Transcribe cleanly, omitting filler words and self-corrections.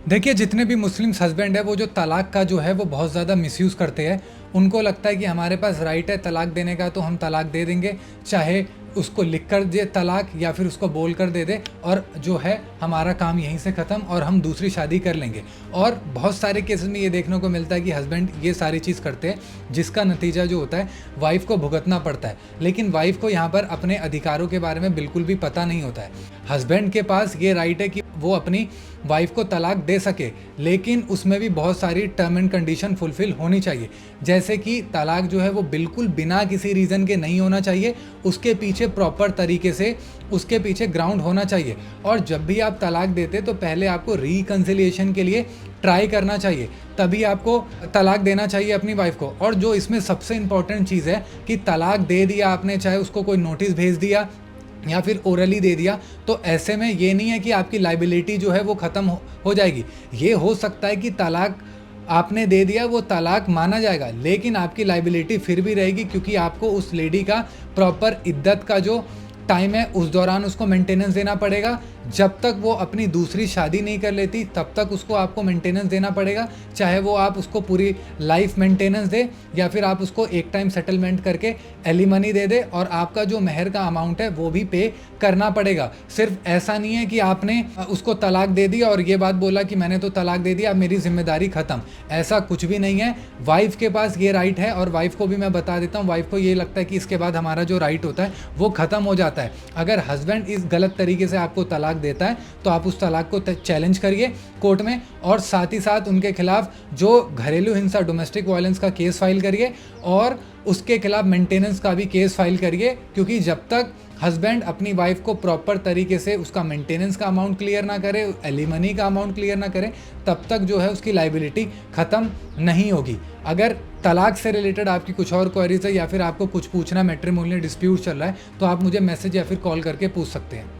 देखिए, जितने भी मुस्लिम्स हस्बैंड है वो जो तलाक का जो है वो बहुत ज़्यादा मिसयूज़ करते हैं। उनको लगता है कि हमारे पास राइट है तलाक देने का, तो हम तलाक दे देंगे, चाहे उसको लिख कर दे तलाक या फिर उसको बोल कर दे दे, और जो है हमारा काम यहीं से ख़त्म और हम दूसरी शादी कर लेंगे। और बहुत सारे केसेस में ये देखने को मिलता है कि हस्बैंड ये सारी चीज़ करते हैं, जिसका नतीजा जो होता है वाइफ़ को भुगतना पड़ता है। लेकिन वाइफ़ को यहाँ पर अपने अधिकारों के बारे में बिल्कुल भी पता नहीं होता है। हस्बैंड के पास ये राइट है कि वो अपनी वाइफ को तलाक दे सके, लेकिन उसमें भी बहुत सारी टर्म एंड कंडीशन फुलफिल होनी चाहिए। जैसे कि तलाक जो है वो बिल्कुल बिना किसी रीज़न के नहीं होना चाहिए, उसके पीछे प्रॉपर तरीके से उसके पीछे ग्राउंड होना चाहिए। और जब भी आप तलाक देते तो पहले आपको रिकन्सिलिएशन के लिए ट्राई करना चाहिए, तभी आपको तलाक देना चाहिए अपनी वाइफ को। और जो इसमें सबसे इम्पॉर्टेंट चीज़ है कि तलाक दे दिया आपने, चाहे उसको कोई नोटिस भेज दिया या फिर ओरली दे दिया, तो ऐसे में ये नहीं है कि आपकी लाइबिलिटी जो है वो ख़त्म हो जाएगी। ये हो सकता है कि तलाक आपने दे दिया, वो तलाक माना जाएगा, लेकिन आपकी लाइबिलिटी फिर भी रहेगी, क्योंकि आपको उस लेडी का प्रॉपर इद्दत का जो टाइम है उस दौरान उसको मेंटेनेंस देना पड़ेगा। जब तक वो अपनी दूसरी शादी नहीं कर लेती तब तक उसको आपको मेंटेनेंस देना पड़ेगा, चाहे वो आप उसको पूरी लाइफ मेंटेनेंस दे या फिर आप उसको एक टाइम सेटलमेंट करके एलिमनी दे दे, और आपका जो महर का अमाउंट है वो भी पे करना पड़ेगा। सिर्फ ऐसा नहीं है कि आपने उसको तलाक दे दिया और ये बात बोला कि मैंने तो तलाक दे दिया, अब मेरी जिम्मेदारी ख़त्म। ऐसा कुछ भी नहीं है। वाइफ के पास ये राइट है, और वाइफ को भी मैं बता देता हूँ, वाइफ को ये लगता है कि इसके बाद हमारा जो राइट होता है वो ख़त्म हो जाता है। अगर हस्बैंड इस गलत तरीके से आपको तलाक देता है तो आप उस तलाक को चैलेंज करिए कोर्ट में, और साथ ही साथ उनके खिलाफ जो घरेलू हिंसा डोमेस्टिक वायलेंस का केस फाइल करिए, और उसके खिलाफ मेंटेनेंस का भी केस फाइल करिए। क्योंकि जब तक हस्बैंड अपनी वाइफ को प्रॉपर तरीके से उसका मेंटेनेंस का अमाउंट क्लियर ना करे, एलिमनी का अमाउंट क्लियर ना करे, तब तक जो है उसकी लाइबिलिटी ख़त्म नहीं होगी। अगर तलाक से रिलेटेड आपकी कुछ और क्वेरीज है या फिर आपको कुछ पूछना, मैट्रिमोनियल डिस्प्यूट चल रहा है, तो आप मुझे मैसेज या फिर कॉल करके पूछ सकते हैं।